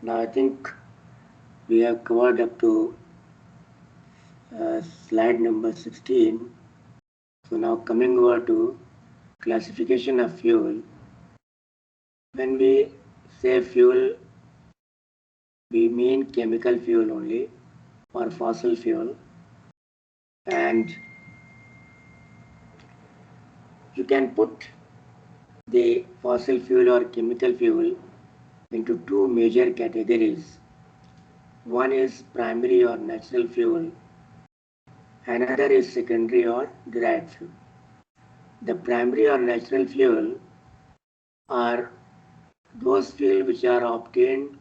Now I think we have covered up to slide number 16. So now coming over to classification of fuel. When we say fuel, we mean chemical fuel only or fossil fuel, and you can put the fossil fuel or chemical fuel into two major categories. One is primary or natural fuel, another is secondary or derived fuel. The primary or natural fuel are those fuel which are obtained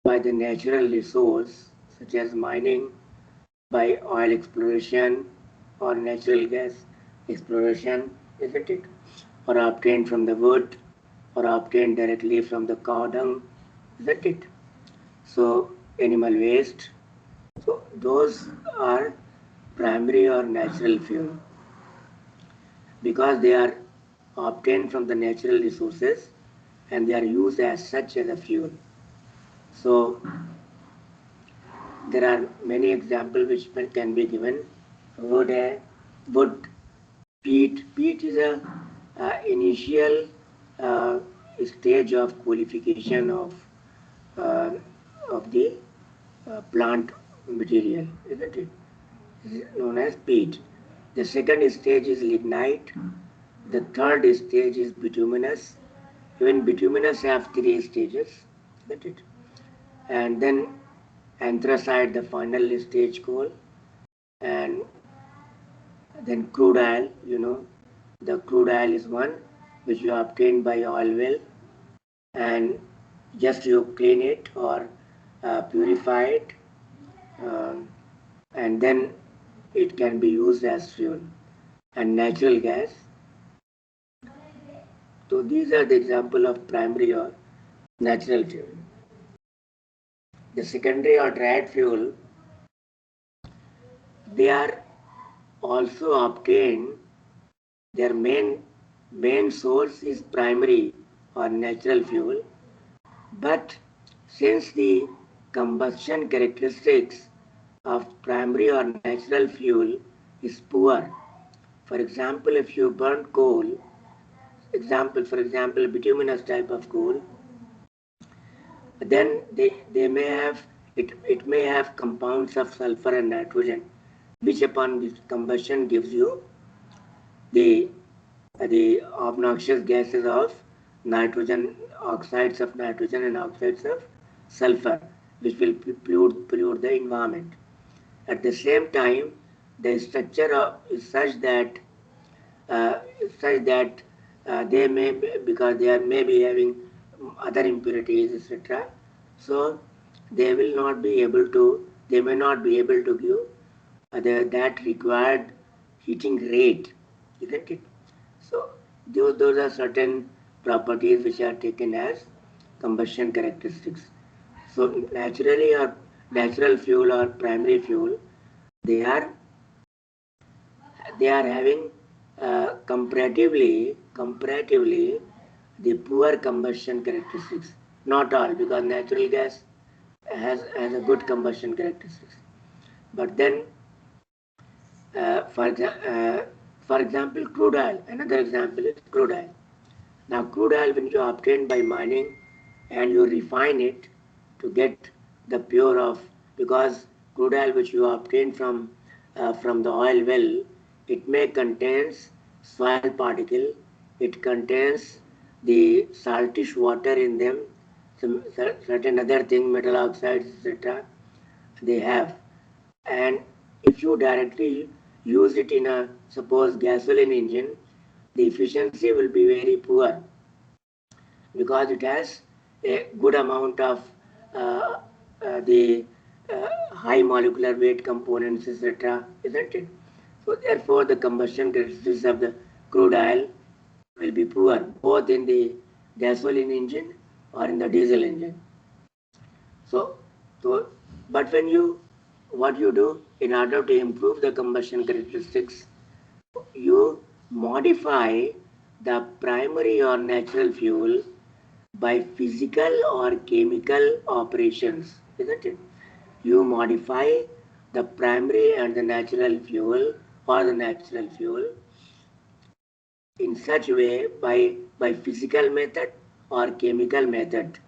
by the natural resource, such as mining, by oil exploration or natural gas exploration, isn't it? Or obtained from the wood or obtained directly from the cow dung, isn't it? So animal waste. So those are primary or natural fuel because they are obtained from the natural resources and they are used as such as a fuel. So there are many examples which can be given. Wood, peat. Peat is a initial uh, stage of qualification of the plant material, isn't it? It is known as peat. The second stage is lignite. The third stage is bituminous. Even bituminous have three stages, isn't it? And then anthracite, the final stage coal, and then crude oil. The crude oil is one which you obtain by oil well, and just you clean it or purify it, and then it can be used as fuel. And natural gas. So these are the example of primary or natural fuel. The secondary or derived fuel, they are also obtained. Their main source is primary or natural fuel, but since the combustion characteristics of primary or natural fuel is poor, for example, if you burn coal, for example, bituminous type of coal, then they may have it may have compounds of sulfur and nitrogen, which upon this combustion gives you the obnoxious gases of nitrogen, oxides of nitrogen and oxides of sulfur, which will pollute the environment. At the same time, the structure is uh, such that they may be, because they are maybe having other impurities, etc. So they will not be able to. They may not be able to give that required heating rate, isn't it? So those are certain properties which are taken as combustion characteristics. So naturally or natural fuel or primary fuel, they are having comparatively the poor combustion characteristics. Not all, because natural gas has a good combustion characteristics. But then uh, for, uh, for example, crude oil. Another example is crude oil. Now, crude oil, when you obtain by mining and you refine it to get the pure of, because crude oil which you obtain from the oil well, it may contains soil particle, it contains the saltish water in them, some certain other thing, metal oxides, etc. They have, and if you directly use it in a suppose gasoline engine, the efficiency will be very poor because it has a good amount of the high molecular weight components, etc., isn't it? So therefore, the combustion characteristics of the crude oil will be poor, both in the gasoline engine or in the diesel engine. So, so but what you do in order to improve the combustion characteristics, you modify the primary or natural fuel by physical or chemical operations, isn't it? You modify the primary and the natural fuel or the natural fuel in such way by physical method or chemical method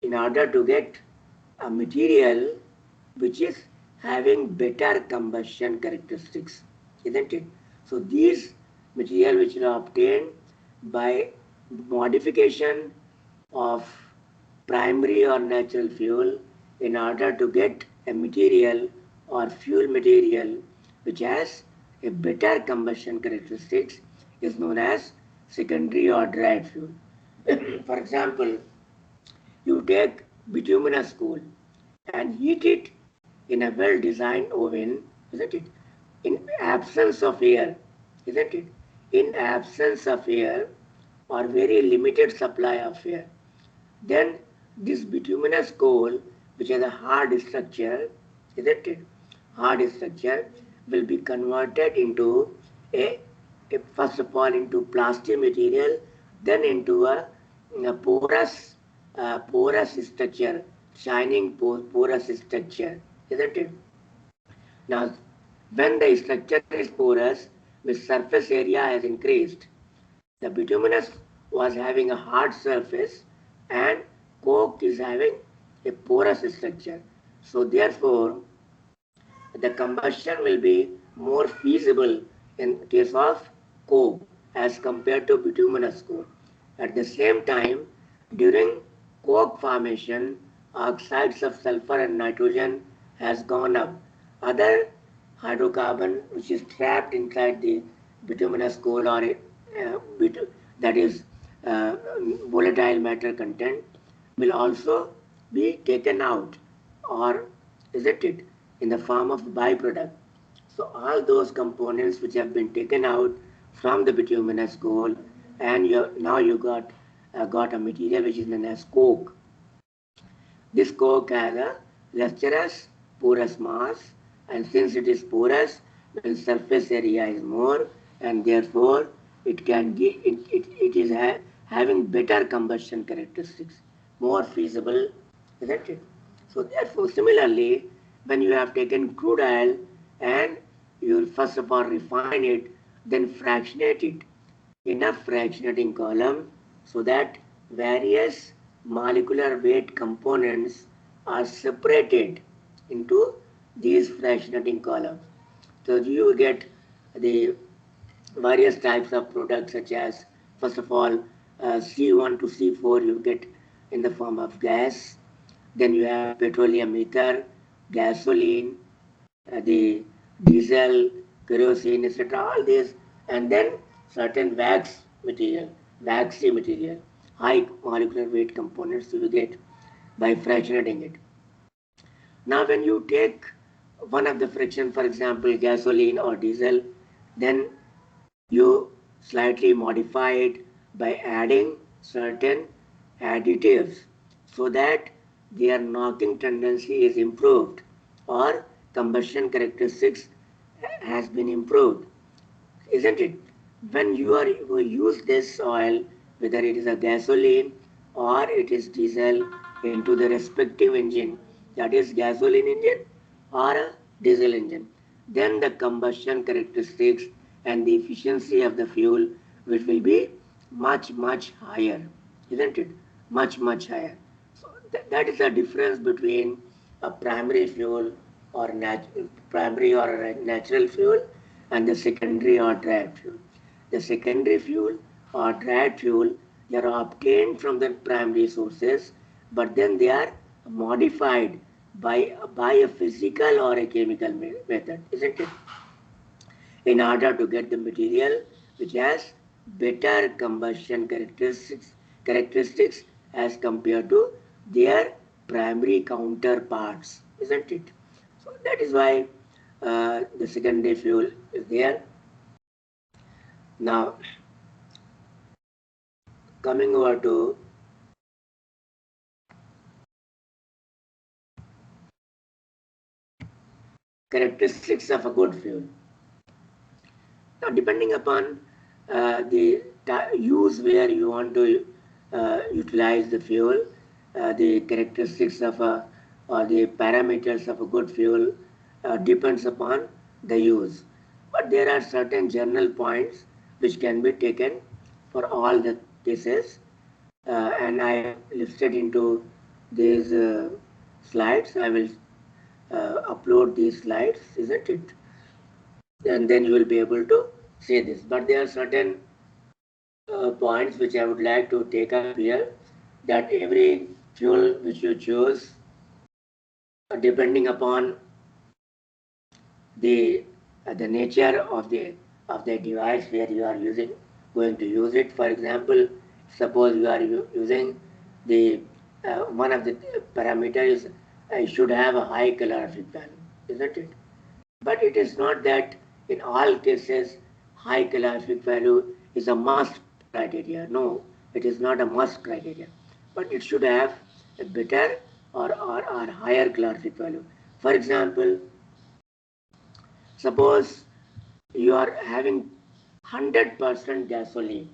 in order to get a material which is having better combustion characteristics, isn't it? So these material which are obtained by modification of primary or natural fuel in order to get a material or fuel material which has a better combustion characteristics is known as secondary or derived fuel. For example, you take bituminous coal and heat it in a well-designed oven, isn't it? In absence of air, isn't it? In absence of air or very limited supply of air, then this bituminous coal, which has a hard structure, isn't it? Hard structure will be converted into first of all into plastic material, then into a porous structure, shining porous structure, isn't it? Now, when the structure is porous, the surface area has increased. The bituminous was having a hard surface and coke is having a porous structure. So therefore, the combustion will be more feasible in case of coke as compared to bituminous coal. At the same time, during coke formation, oxides of sulfur and nitrogen has gone up. Other hydrocarbon which is trapped inside the bituminous coal or that is uh, volatile matter content will also be taken out, or isn't it, in the form of byproduct. So all those components which have been taken out from the bituminous coal, and now you got a material which is known as coke. This coke has a lustrous porous mass, and since it is porous, the surface area is more, and therefore it can give it is having better combustion characteristics, more feasible, isn't it? So therefore, similarly, when you have taken crude oil and you will first of all refine it, then fractionate it, enough fractionating column so that various molecular weight components are separated into these fractionating columns. So you get the various types of products such as, first of all, C1 to C4 you get in the form of gas. Then you have petroleum ether, gasoline, the diesel, kerosene, etc. All these, and then certain waxy material, high molecular weight components you get by fractionating it. Now, when you take one of the friction, for example, gasoline or diesel, then you slightly modify it by adding certain additives so that their knocking tendency is improved or combustion characteristics has been improved, isn't it? When you use this oil, whether it is a gasoline or it is diesel, into the respective engine, that is gasoline engine or a diesel engine, then the combustion characteristics and the efficiency of the fuel which will be much higher, isn't it? Much higher. So that is the difference between a primary fuel or primary or a natural fuel and the secondary or derived fuel. The secondary fuel or derived fuel, they are obtained from the primary sources, but then they are modified by a physical or a chemical method, isn't it? In order to get the material which has better combustion characteristics as compared to their primary counterparts, isn't it? So that is why the secondary fuel is there. Now, coming over to characteristics of a good fuel. Now, depending upon the use where you want to utilize the fuel. The characteristics of or the parameters of a good fuel depends upon the use. But there are certain general points which can be taken for all the cases, and I have listed into these slides. I will upload these slides, isn't it? And then you will be able to see this. But there are certain points which I would like to take up here, that every fuel which you choose, depending upon the nature of the device where you are going to use it. For example, suppose you are using the one of the parameters should have a high calorific value, isn't it? But it is not that in all cases high calorific value is a must criteria. No, it is not a must criteria, but it should have a better or higher calorific value. For example, suppose you are having 100% gasoline,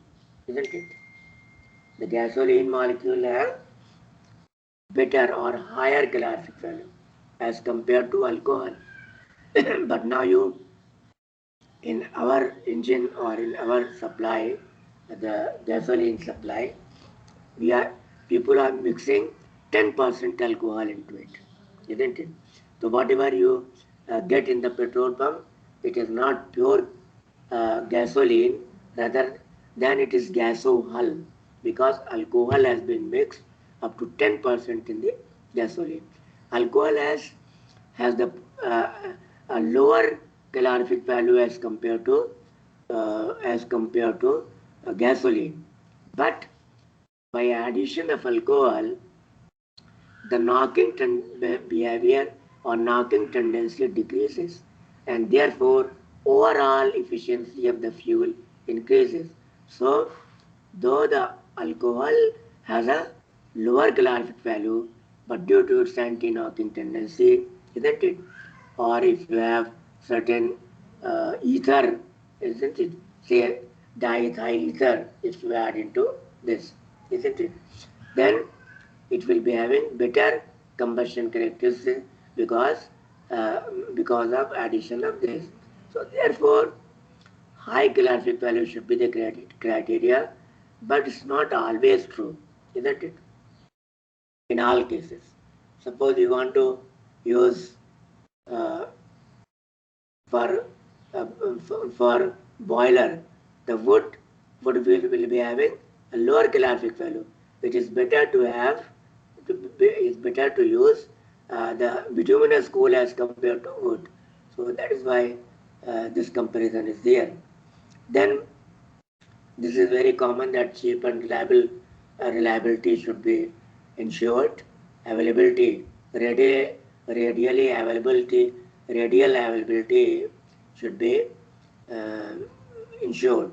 isn't it? The gasoline molecule have better or higher calorific value as compared to alcohol. But now in our engine or in our supply, the gasoline supply, people are mixing 10% alcohol into it, isn't it? So whatever you get in the petrol pump, it is not pure gasoline, rather than it is gasohol, because alcohol has been mixed up to 10% in the gasoline. Alcohol has the a lower calorific value as compared to gasoline, but by addition of alcohol, the knocking behavior or knocking tendency decreases, and therefore overall efficiency of the fuel increases. So, though the alcohol has a lower calorific value, but due to its anti-knocking tendency, isn't it? Or if you have certain ether, isn't it? Say diethyl ether, if you add into this, isn't it? Then it will be having better combustion characteristics because of addition of this. So therefore, high calorific value should be the criteria, but it's not always true, isn't it? In all cases, suppose you want to use uh, for, for boiler, the wood will be having a lower calorific value. It is better to have, it's better to use the bituminous coal as compared to wood. So that is why this comparison is there. Then this is very common that cheap and reliability should be ensured. Availability, radial availability should be uh, ensured.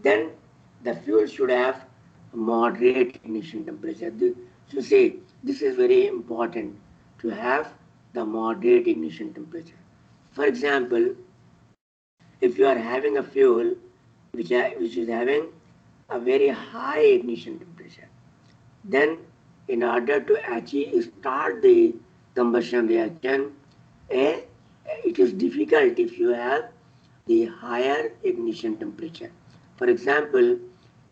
Then the fuel should have moderate ignition temperature. So see, this is very important to have the moderate ignition temperature. For example, if you are having a fuel which is having a very high ignition temperature, then in order to achieve start the combustion reaction, it is difficult if you have the higher ignition temperature. For example,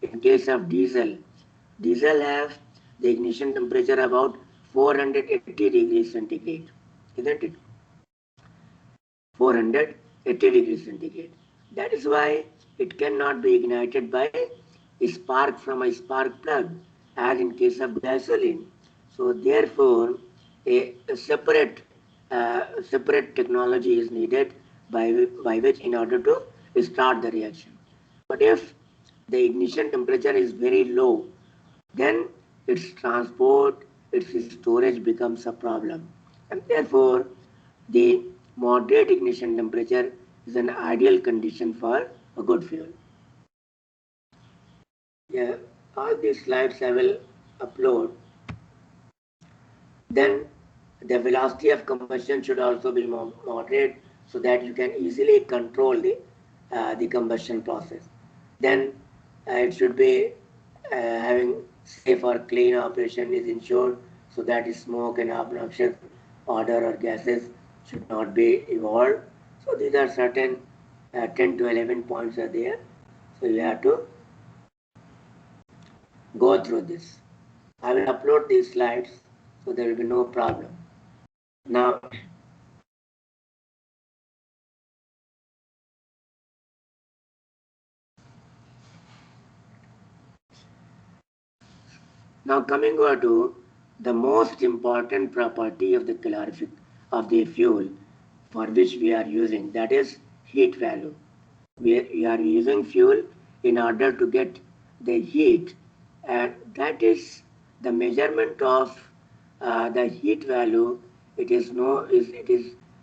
in case of diesel have the ignition temperature about 480 degrees centigrade, isn't it? 480 degrees centigrade. That is why it cannot be ignited by a spark from a spark plug, as in case of gasoline. So therefore, a separate technology is needed by which in order to start the reaction. But if the ignition temperature is very low, then its transport, its storage becomes a problem. And therefore, the moderate ignition temperature is an ideal condition for a good fuel. Yeah, all these slides I will upload. Then the velocity of combustion should also be moderate so that you can easily control the combustion process. Then it should be having safe or clean operation is ensured so that smoke and obnoxious odor or gases should not be evolved. So these are certain 10 to 11 points are there. So you have to go through this. I will upload these slides so there will be no problem. Now, coming over to the most important property of the calorific of the fuel for which we are using, that is heat value. We are using fuel in order to get the heat, and that is the measurement of the heat value. It is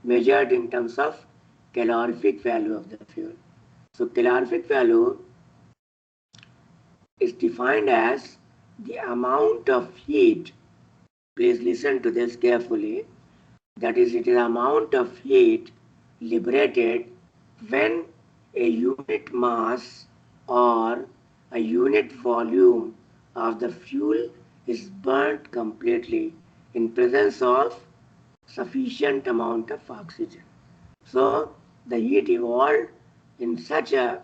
measured in terms of calorific value of the fuel. So calorific value is defined as the amount of heat. Please listen to this carefully. That is, it is amount of heat liberated when a unit mass or a unit volume of the fuel is burnt completely in presence of sufficient amount of oxygen. So the heat evolved in such a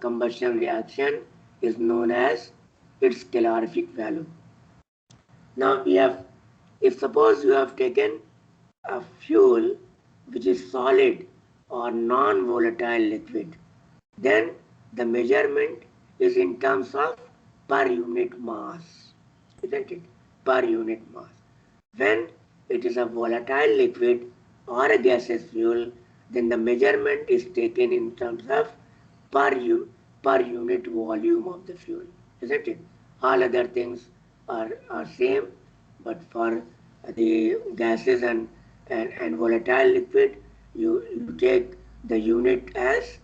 combustion reaction is known as its calorific value. Now we have, if suppose you have taken a fuel which is solid or non-volatile liquid, then the measurement is in terms of per unit mass, isn't it? Per unit mass. When it is a volatile liquid or a gaseous fuel, then the measurement is taken in terms of per, per unit volume of the fuel, isn't it? All other things are same, but for the gases and volatile liquid, you take the unit as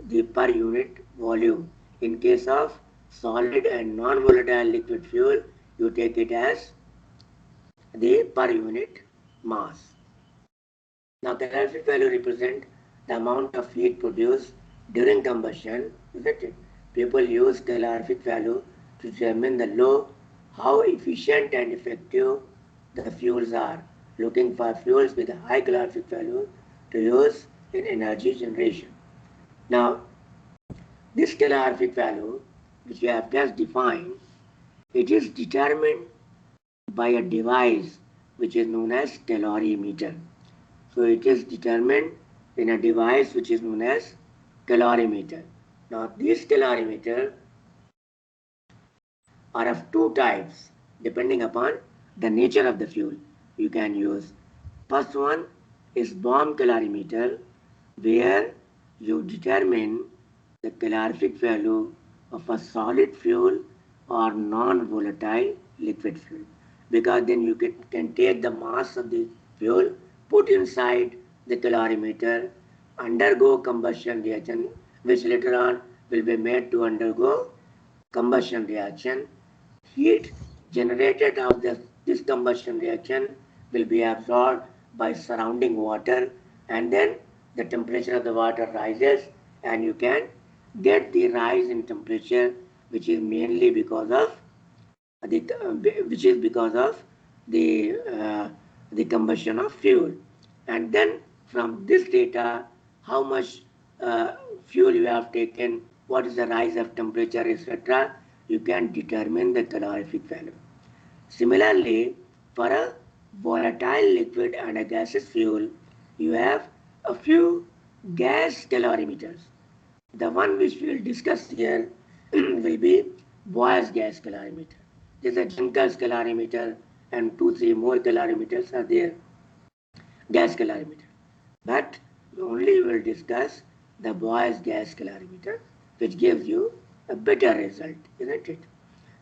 the per unit volume. In case of solid and non-volatile liquid fuel, you take it as the per unit mass. Now calorific value represent the amount of heat produced during combustion, isn't it? People use calorific value to determine the low, how efficient and effective the fuels are, looking for fuels with a high calorific value to use in energy generation. Now, this calorific value, which we have just defined, it is determined by a device which is known as calorimeter. So it is determined in a device which is known as calorimeter. Now these calorimeter are of two types depending upon the nature of the fuel. You can use first one is bomb calorimeter, where you determine the calorific value of a solid fuel or non-volatile liquid fuel, because then you can take the mass of the fuel, put inside the calorimeter, undergo combustion reaction, which later on will be made to undergo combustion reaction. Heat generated of this combustion reaction will be absorbed by surrounding water, and then the temperature of the water rises, and you can get the rise in temperature, which is mainly because of the combustion of fuel. And then from this data, how much fuel you have taken, what is the rise of temperature, etc., you can determine the calorific value. Similarly, for a volatile liquid and a gaseous fuel, you have a few gas calorimeters. The one which we will discuss here will be Boyer's gas calorimeter. There is a Junkers calorimeter and 2-3 more calorimeters are there, gas calorimeter. But we only will discuss the Boyer's gas calorimeter, which gives you a better result, isn't it?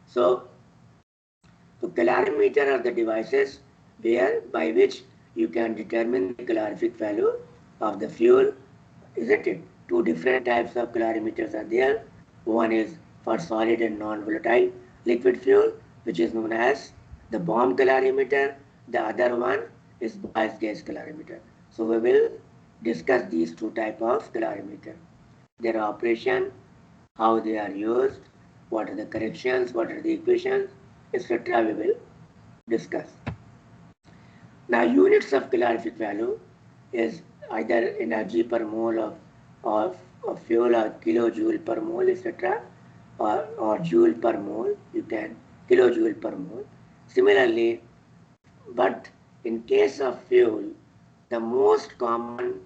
So calorimeter are the devices by which you can determine the calorific value of the fuel, isn't it? Two different types of calorimeters are there. One is for solid and non-volatile liquid fuel, which is known as the bomb calorimeter. The other one is Boyer's gas calorimeter. So we will discuss these two types of calorimeter, their operation, how they are used, what are the corrections, what are the equations, etc. we will discuss. Now, units of calorific value is either energy per mole of fuel or kilojoule per mole, etc. or joule per mole, you can kilojoule per mole. Similarly, but in case of fuel, the most common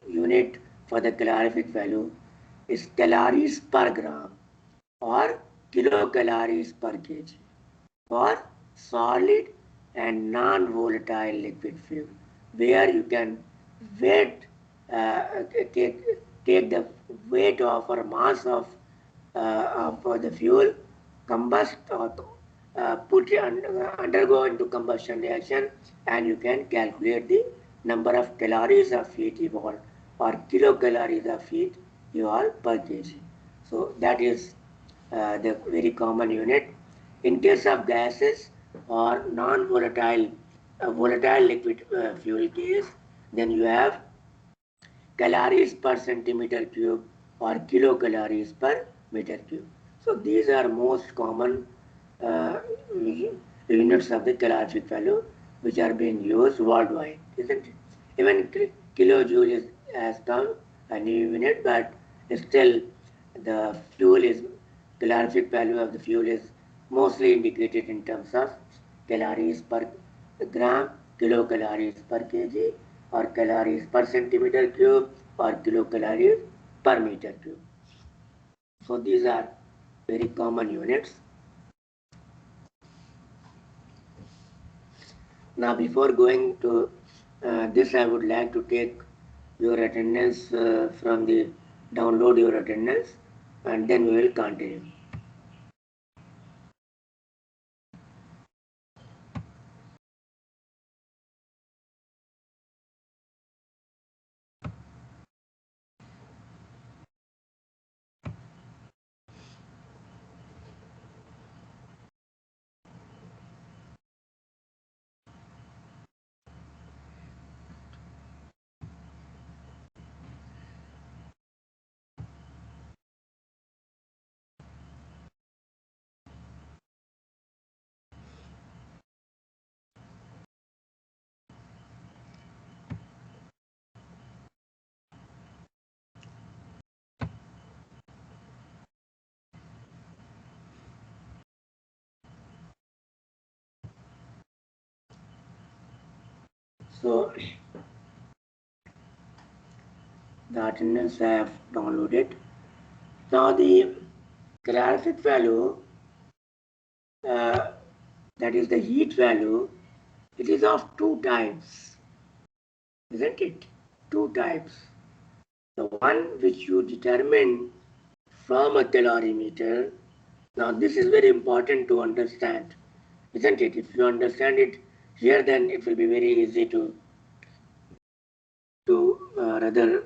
unit for the calorific value is calories per gram or kilocalories per kg for solid and non-volatile liquid fuel, where you can weight take the weight of or mass of the fuel, combust or undergo into combustion reaction, and you can calculate the number of calories of heat evolved or kilocalories of heat evolved per kg. So that is the very common unit. In case of gases or non-volatile volatile liquid fuel case, then you have calories per centimeter cube or kilocalories per meter cube. So these are most common units of the calorific value which are being used worldwide, isn't it? Even kilojoule has come a new unit, but still the fuel is calorific value of the fuel is mostly indicated in terms of calories per gram, kilocalories per kg, or calories per centimeter cube, or kilocalories per meter cube. So these are very common units. Now, before going to this, I would like to take your attendance from the download your attendance, and then we will continue. So the attendance I have downloaded. Now the calorific value, that is the heat value, it is of two types, isn't it? Two types. The one which you determine from a calorimeter. Now this is very important to understand, isn't it? If you understand it here, then it will be very easy to rather.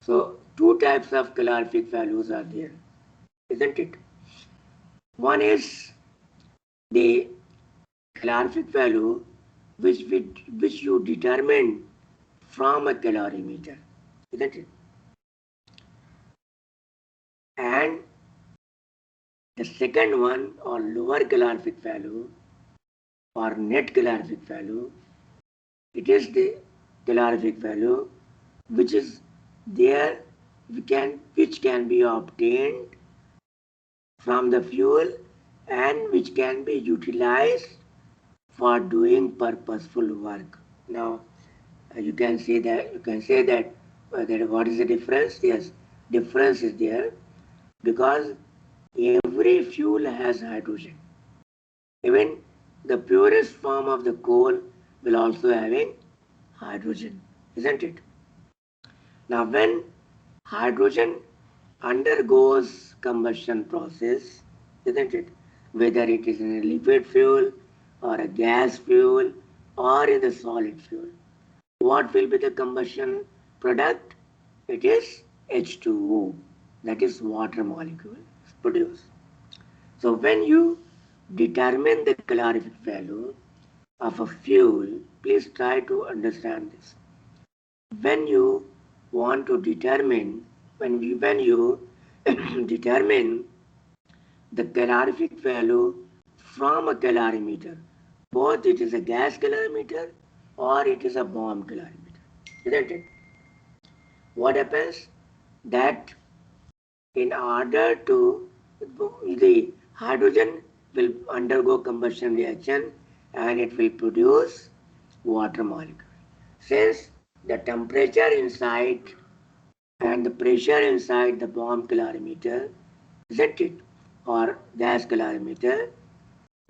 So two types of calorific values are there, isn't it? One is the calorific value which you determine from a calorimeter, isn't it? And the second one, or lower calorific value or net calorific value, it is the calorific value which is there, which can be obtained from the fuel and which can be utilized for doing purposeful work. Now you can say that that what is the difference? Yes, difference is there because every fuel has hydrogen. Even the purest form of the coal will also having hydrogen, isn't it? Now when hydrogen undergoes combustion process, isn't it? Whether it is in a liquid fuel or a gas fuel or in the solid fuel, what will be the combustion product? It is H2O, that is water molecule produced. So when you determine the calorific value of a fuel, please try to understand this. When you want to determine when you determine the calorific value from a calorimeter, both it is a gas calorimeter or it is a bomb calorimeter, isn't it? What happens that in order to the hydrogen will undergo combustion reaction and it will produce water molecule. Since the temperature inside and the pressure inside the bomb calorimeter, isn't it, or gas calorimeter,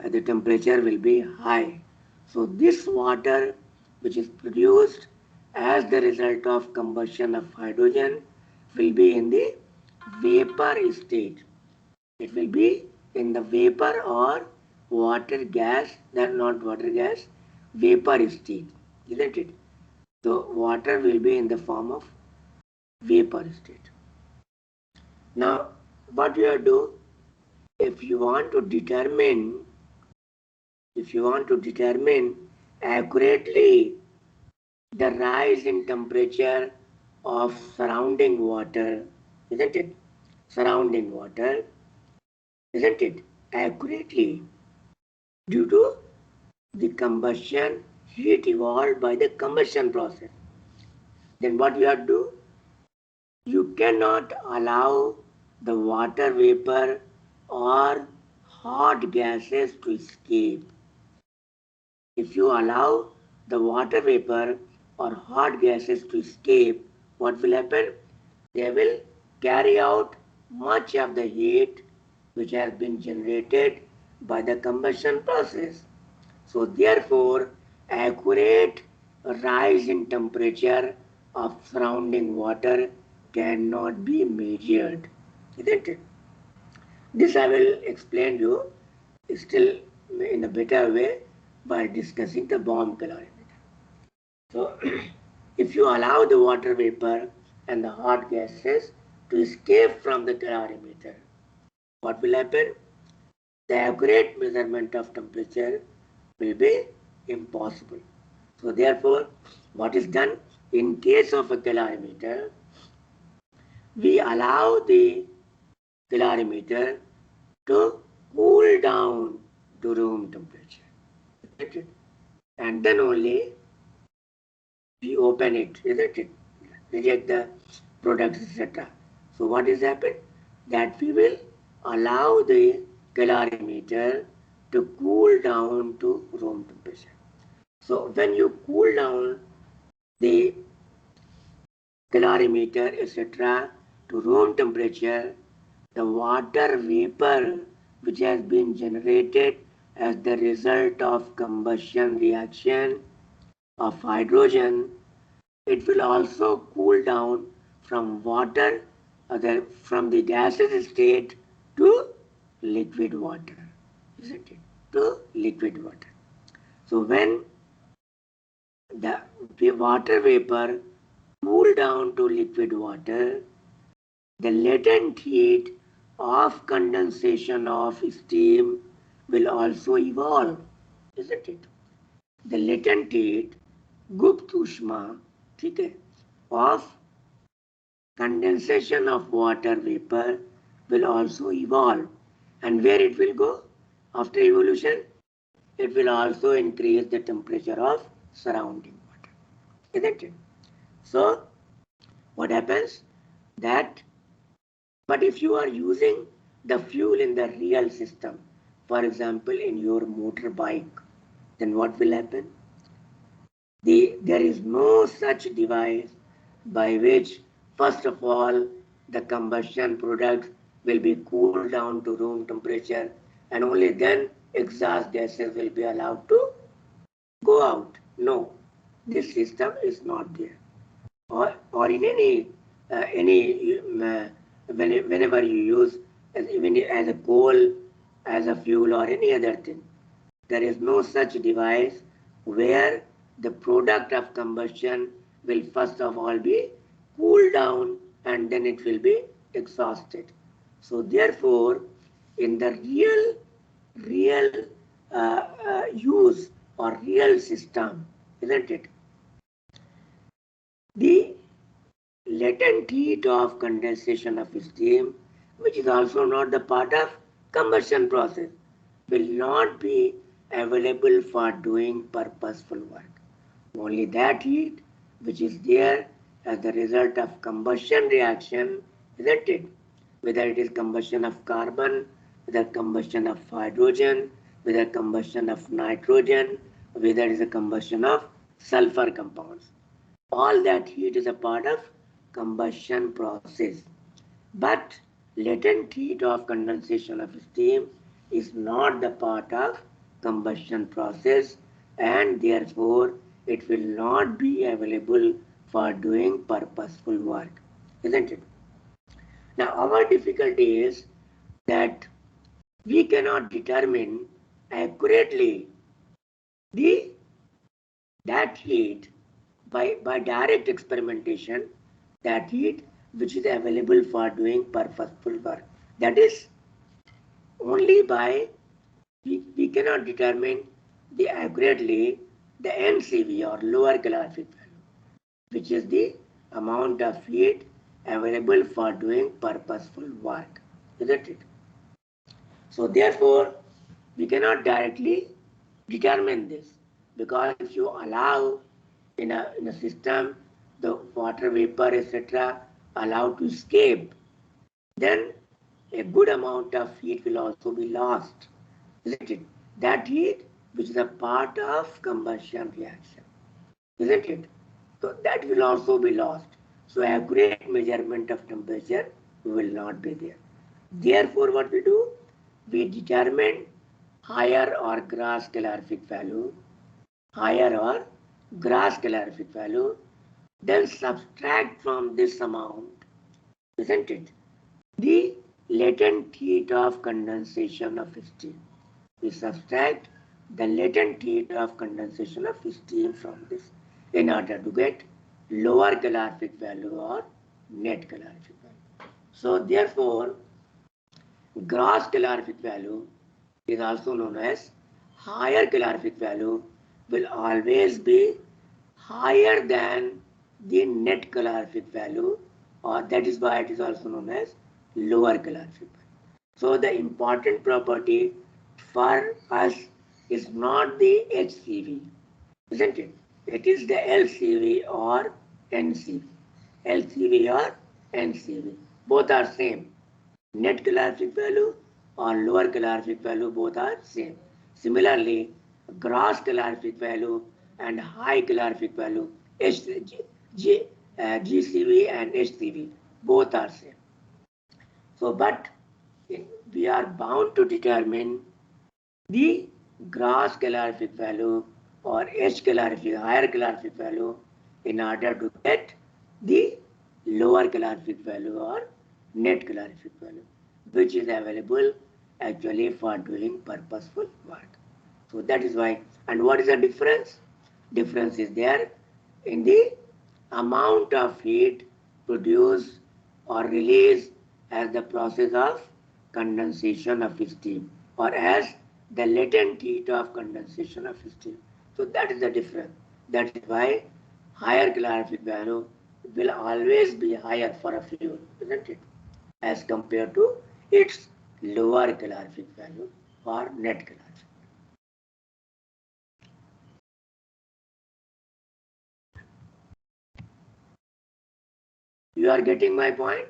the temperature will be high. So this water which is produced as the result of combustion of hydrogen will be in the vapor state. It will be in the vapor or water gas, that not water gas, vapor state, isn't it? So water will be in the form of vapor state. Now what you do, if you want to determine accurately the rise in temperature of surrounding water, isn't it? Surrounding water, isn't it? Accurately, due to the combustion heat evolved by the combustion process. Then what you have to do? You cannot allow the water vapor or hot gases to escape. If you allow the water vapor or hot gases to escape, what will happen? They will carry out much of the heat which has been generated by the combustion process. So therefore, accurate rise in temperature of surrounding water cannot be measured, isn't it? This I will explain you still in a better way by discussing the bomb calorimeter. So if you allow the water vapor and the hot gases to escape from the calorimeter, what will happen? The accurate measurement of temperature will be impossible. So therefore, what is done in case of a calorimeter? We allow the calorimeter to cool down to room temperature. And then only we open it, isn't it? Reject the products, etc. So what is happened? That we will allow the calorimeter to cool down to room temperature. So when you cool down the calorimeter, etc. to room temperature, the water vapor which has been generated as the result of combustion reaction of hydrogen, it will also cool down from water, from the gaseous state to liquid water, isn't it? To liquid water. So when the water vapor cool down to liquid water, the latent heat of condensation of steam will also evolve, isn't it? The latent heat, गुप्त ऊष्मा, ठीक है, of condensation of water vapor will also evolve. And where it will go? After evolution, it will also increase the temperature of surrounding water, isn't it? So what happens? But if you are using the fuel in the real system, for example in your motorbike, then what will happen? There is no such device by which, first of all, the combustion product will be cooled down to room temperature and only then exhaust gases will be allowed to go out. No, this system is not there. Or in whenever you use even as a coal, as a fuel or any other thing, there is no such device where the product of combustion will first of all be cooled down and then it will be exhausted. So therefore, in the real use or real system, isn't it? The latent heat of condensation of steam, which is also not the part of combustion process, will not be available for doing purposeful work. Only that heat which is there as the result of combustion reaction, isn't it? Whether it is combustion of carbon, whether combustion of hydrogen, whether combustion of nitrogen, whether it is a combustion of sulfur compounds. All that heat is a part of combustion process. But latent heat of condensation of steam is not the part of combustion process, and therefore it will not be available for doing purposeful work, isn't it? Now our difficulty is that we cannot determine accurately the that heat by direct experimentation, that heat which is available for doing purposeful work. That is only by we cannot determine the accurately the NCV or lower calorific value, which is the amount of heat available for doing purposeful work, isn't it? So therefore, we cannot directly determine this, because if you allow in a system the water vapor etc. allowed to escape, then a good amount of heat will also be lost, isn't it? That heat which is a part of combustion reaction, isn't it? So that will also be lost. So accurate measurement of temperature will not be there. Therefore, what we do? We determine higher or gross calorific value, then subtract from this amount, isn't it? The latent heat of condensation of steam. We subtract the latent heat of condensation of steam from this in order to get lower calorific value or net calorific value. So therefore, gross calorific value is also known as higher calorific value will always be higher than the net calorific value, or that is why it is also known as lower calorific value. So the important property for us is not the HCV, isn't it? It is the LCV or NCV. LCV or NCV. Both are same. Net calorific value or lower calorific value, both are same. Similarly, gross calorific value and high calorific value, GCV and HCV, both are same. So, but we are bound to determine the gross calorific value or higher calorific value in order to get the lower calorific value or net calorific value, which is available actually for doing purposeful work. So that is why. And what is the difference? Difference is there in the amount of heat produced or released as the process of condensation of steam, or as the latent heat of condensation of steam. So that is the difference. That is why higher calorific value will always be higher for a fuel, isn't it? As compared to its lower calorific value or net calorific. You are getting my point?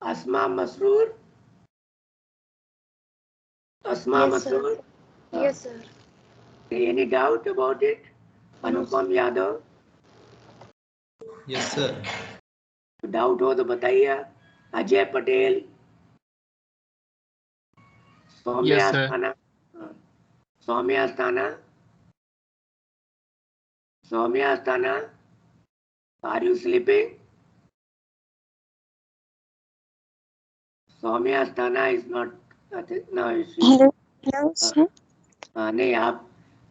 Asma Masroor? Asma Yes, sir. Masroor? Yes, sir. Any doubt about it? Anupam Yadav? Yes, sir. Doubt हो तो बताइए. Ajay Patel, Saumya Yes, sir. Asthana, Saumya Asthana, Saumya Asthana, are you sleeping? Saumya Asthana is not, no, Hello, sir. नहीं, आप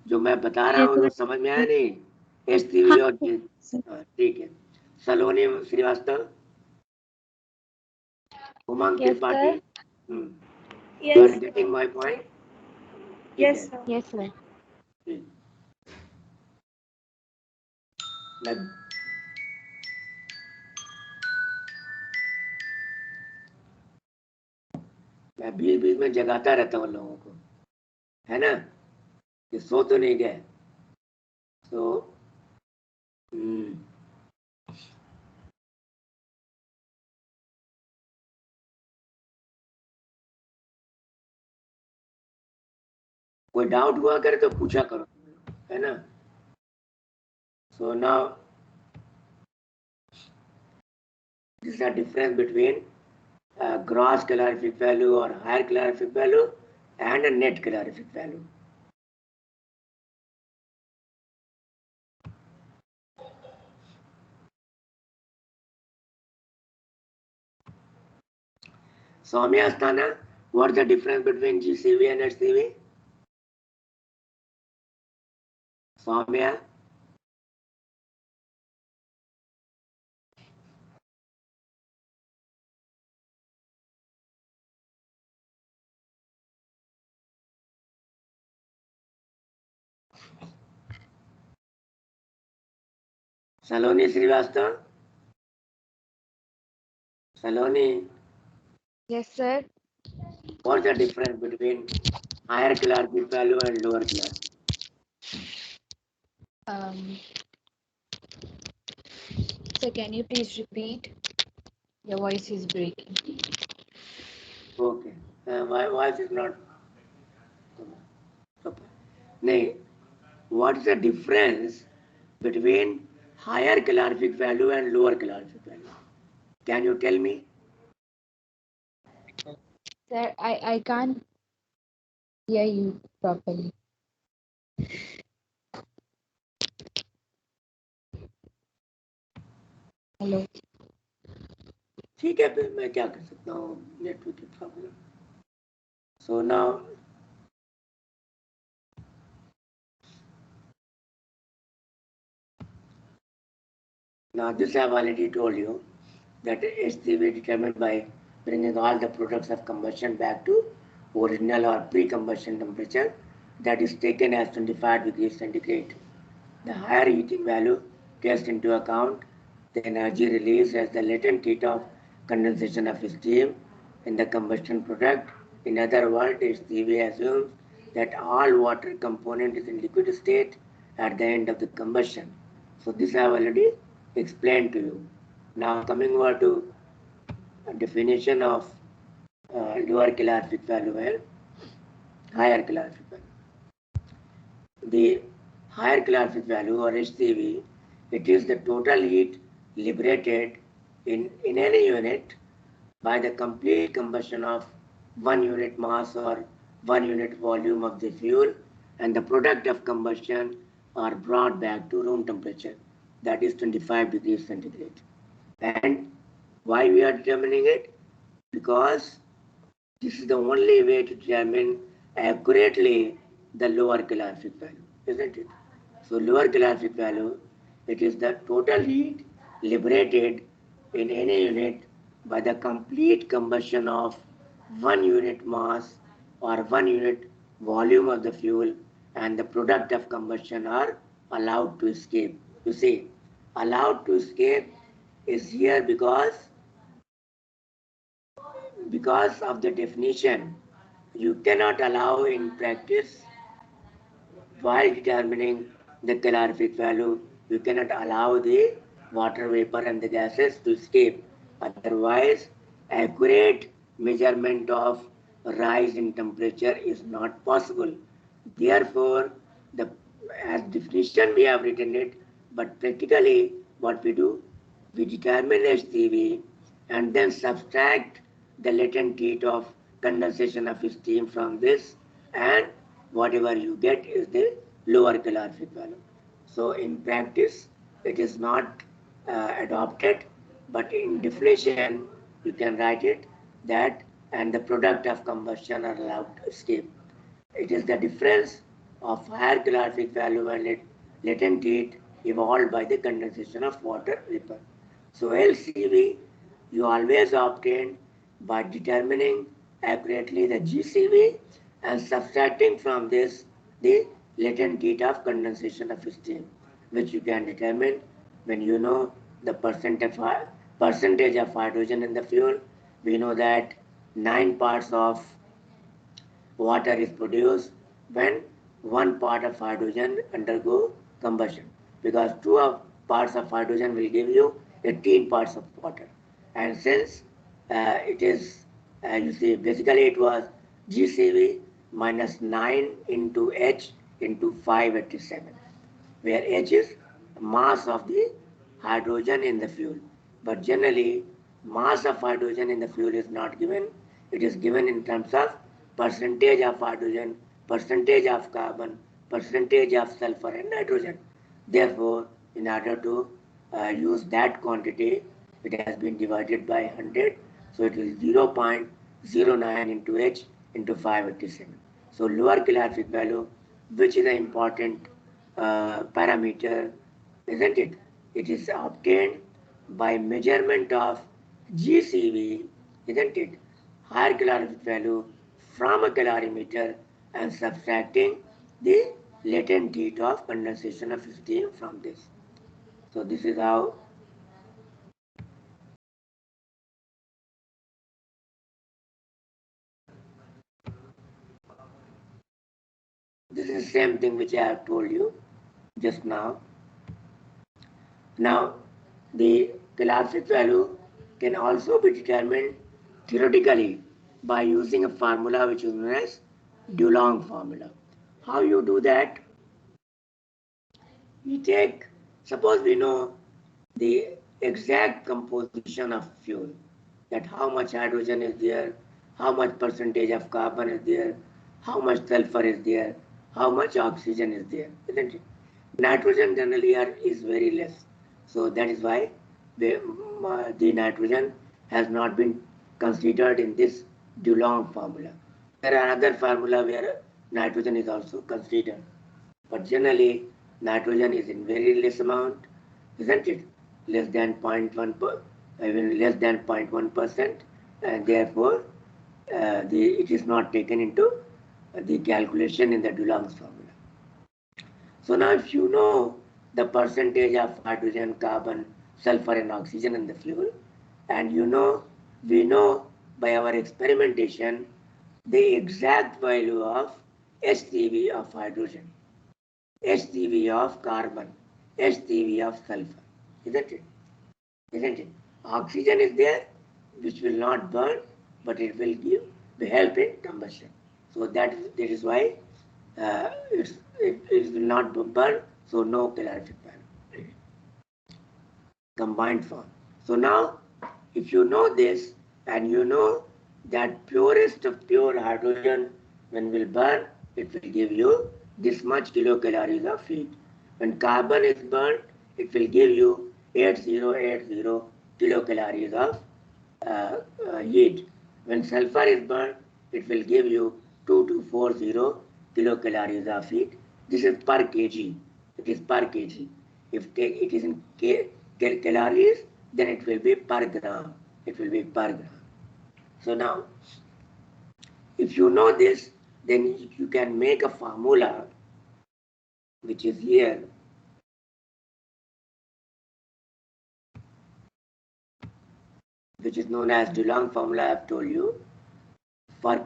जो मैं बता रहा हूँ तो समझ में आया नहीं? एसटीवी और ठीक है. सलोनी श्रीवास्तव, उमंग Tripathi, you are getting my point? Yes, sir. Yes, sir. मैं बीच बीच में जगाता रहता हूँ लोगों को, है ना, कि सो तो नहीं गए। तो कोई डाउट हुआ करे तो पूछा करो, है ना। So now this are difference between gross calorific value or higher calorific value and a net calorific value. Soumya Asthana, what's the difference between GCV and HCV? Soumya? Saloni Srivastava? Saloni? Yes, sir. What's the difference between higher calorific value and lower calorific? So can you please repeat? Your voice is breaking. Okay. My voice is not. Okay. Nay, what is the difference between higher calorific value and lower calorific value? Can you tell me? Sir, I can't hear you properly. Hello. ठीक है, फिर मैं क्या कर सकता हूँ, network की problem. So now this I have already told you that HCV determined by bringing all the products of combustion back to original or pre-combustion temperature that is taken as 25 degrees centigrade. The higher heating value takes into account the energy released as the latent heat of condensation of steam in the combustion product. In other words, HCV assumes that all water component is in liquid state at the end of the combustion. So this I have already explained to you. Now coming over to a definition of lower calorific value and higher calorific value. The higher calorific value or HCV, it is the total heat liberated in any unit by the complete combustion of 1 unit mass or 1 unit volume of the fuel, and the product of combustion are brought back to room temperature, that is 25 degrees centigrade. And why we are determining it? Because this is the only way to determine accurately the lower calorific value, isn't it? So lower calorific value, it is the total heat liberated in any unit by the complete combustion of 1 unit mass or 1 unit volume of the fuel, and the product of combustion are allowed to escape. You see, allowed to escape is here because of the definition. You cannot allow in practice, while determining the calorific value, you cannot allow the water vapor and the gases to escape. Otherwise, accurate measurement of rise in temperature is not possible. Therefore, the as definition we have written it, but practically what we do, we determine HCV and then subtract the latent heat of condensation of steam from this, and whatever you get is the lower calorific value. So in practice, it is not adopted, but in definition, you can write it that and the product of combustion are allowed to escape. It is the difference of higher calorific value and latent heat evolved by the condensation of water vapor. So LCV you always obtain by determining accurately the GCV and subtracting from this the latent heat of condensation of steam, which you can determine when you know the percentage of hydrogen in the fuel. We know that 9 parts of water is produced when 1 part of hydrogen undergo combustion, because 2 parts of hydrogen will give you 18 parts of water. And since it is, you see, basically it was GCV minus 9 into H into 587, where H is mass of the hydrogen in the fuel. But generally, mass of hydrogen in the fuel is not given. It is given in terms of percentage of hydrogen, percentage of carbon, percentage of sulfur and nitrogen. Therefore, in order to use that quantity, it has been divided by 100. So it is 0.09 into H into 587. So lower calorific value, which is an important parameter, isn't it? It is obtained by measurement of GCV, isn't it? Higher calorific value from a calorimeter and subtracting the latent heat of condensation of steam from this. So this is how this is the same thing which I have told you just now. Now, the calorific value can also be determined theoretically by using a formula which is known as Dulong formula. How you do that? We take, suppose we know the exact composition of fuel, that how much hydrogen is there, how much percentage of carbon is there, how much sulfur is there, how much oxygen is there, isn't it? Nitrogen generally is very less. So that is why the nitrogen has not been considered in this Dulong formula. There are other formula where nitrogen is also considered. But generally, nitrogen is in very less amount, isn't it? Less than 0.1, even less than 0.1%, and therefore it is not taken into the calculation in the Dulong's formula. So now if you know the percentage of hydrogen, carbon, sulfur and oxygen in the fuel, and we know by our experimentation the exact value of HCV of hydrogen, HCV of carbon, HCV of sulfur, isn't it? Isn't it? Oxygen is there, which will not burn, but it will help in combustion. So that is why it will not burn, so no calorific value. Combined form. So now, if you know this, and you know that purest of pure hydrogen, when will burn, it will give you this much kilocalories of heat. When carbon is burned, it will give you 8080 kilocalories of heat. When sulfur is burned, it will give you 2240 kilocalories of heat. This is per kg. It is per kg. If it is in calories, then it will be per gram. It will be per gram. So now, if you know this, then you can make a formula which is here. Which is known as Dulong formula I have told you, for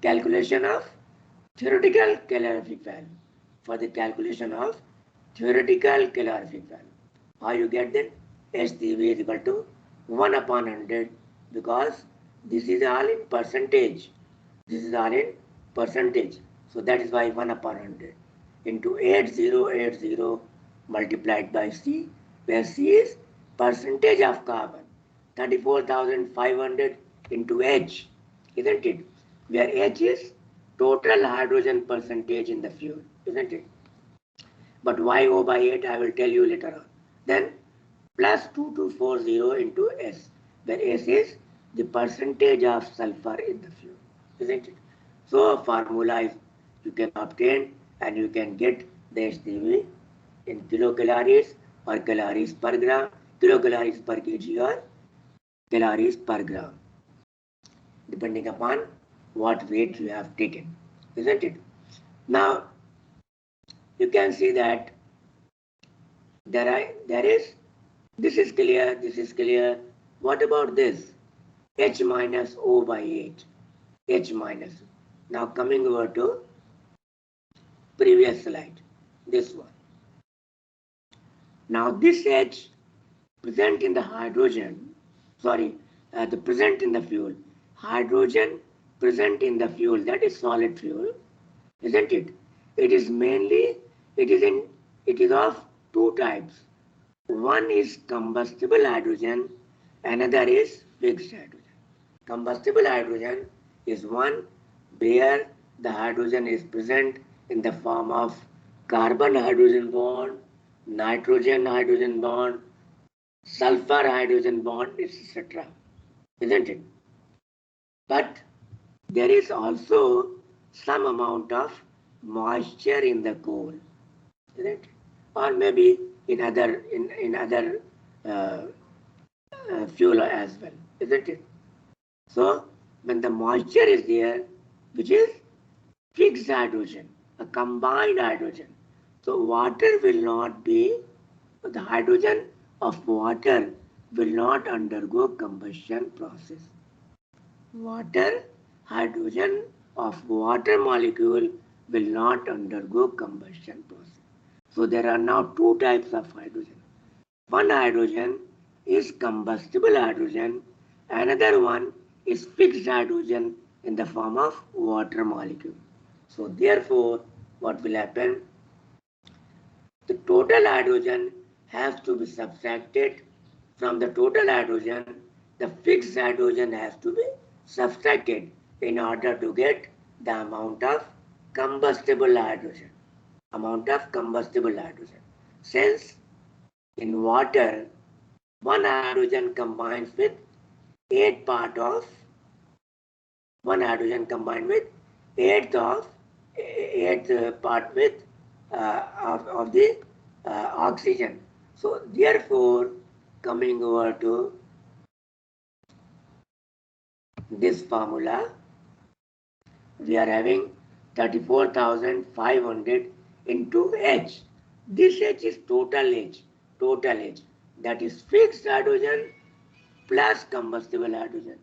calculation of theoretical calorific value. For the calculation of theoretical calorific value. How you get that? HCV is equal to 1 upon 100, because this is all in percentage. This is all in percentage. So that is why 1 upon 100 into 8080 multiplied by C, where C is percentage of carbon. 34,500 into H, isn't it? Where H is total hydrogen percentage in the fuel, isn't it? But why O by 8, I will tell you later on. Then plus 2240 into S, where S is the percentage of sulfur in the fuel, isn't it? So a formula is you can obtain, and you can get the HCV in kilocalories or calories per gram, kilocalories per kg or calories per gram, depending upon what weight you have taken, isn't it? Now, you can see that there is, this is clear, this is clear. What about this? H minus O by 8. H minus. Now coming over to previous slide, this one. Now this H present in the hydrogen, the present in the fuel. Hydrogen present in the fuel, that is solid fuel, isn't it? It is mainly, it is of two types. One is combustible hydrogen, another is fixed hydrogen. Combustible hydrogen is one where the hydrogen is present in the form of carbon hydrogen bond, nitrogen hydrogen bond, sulfur hydrogen bond, etc. Isn't it? But there is also some amount of moisture in the coal, isn't it? Or maybe in other fuel as well, isn't it? So when the moisture is there, which is fixed hydrogen, a combined hydrogen, so water will not be, the hydrogen of water will not undergo combustion process. Hydrogen of water molecule will not undergo combustion process. So there are now two types of hydrogen. One hydrogen is combustible hydrogen, another one is fixed hydrogen in the form of water molecule. So therefore, what will happen? The total hydrogen has to be subtracted from the total hydrogen. The fixed hydrogen has to be subtracted in order to get the amount of combustible hydrogen. Since in water, one hydrogen combines with 8 part of eighth part with of the oxygen. So therefore, coming over to this formula, we are having 34,500 into H. This H is total H. That is fixed hydrogen plus combustible hydrogen.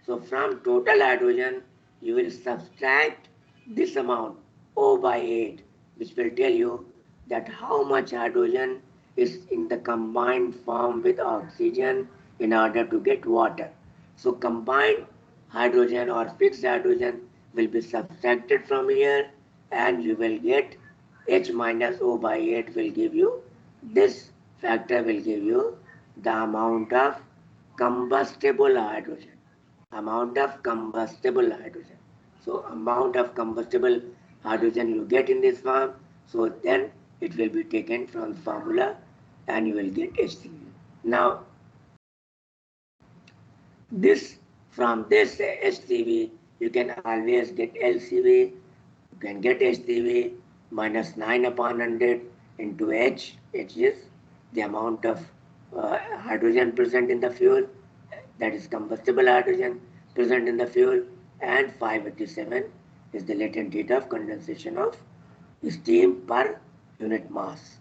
So from total hydrogen, you will subtract this amount, O by 8, which will tell you that how much hydrogen is in the combined form with oxygen in order to get water. So combined hydrogen or fixed hydrogen will be subtracted from here, and you will get H minus O by 8 will give you, this factor will give you the amount of combustible hydrogen. So amount of combustible hydrogen you get in this form, so then it will be taken from the formula and you will get HCV. Now from this HCV you can always get LCV. You can get HCV minus 9 upon 100 into H. H is the amount of hydrogen present in the fuel, that is combustible hydrogen present in the fuel, and 587 is the latent heat of condensation of steam per unit mass.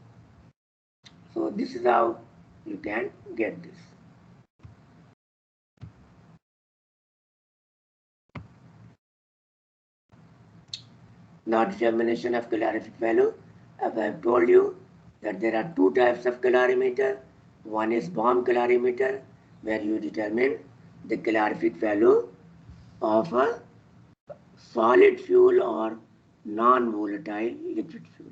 So this is how you can get this. Now determination of calorific value. As I have told you that there are two types of calorimeter. One is bomb calorimeter, where you determine the calorific value of a solid fuel or non-volatile liquid fuel,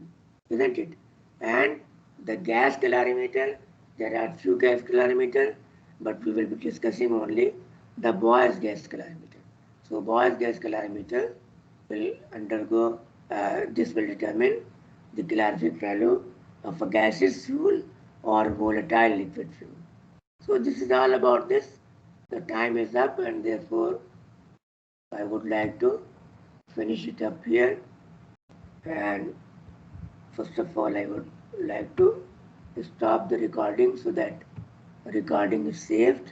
isn't it? And the gas calorimeter, there are few gas calorimeter, but we will be discussing only the Boyle's gas calorimeter. So Boyle's gas calorimeter will undergo, this will determine the calorific value of a gaseous fuel or volatile liquid fuel. So this is all about this. The time is up, and therefore I would like to finish it up here. And first of all, I would like to stop the recording so that recording is saved.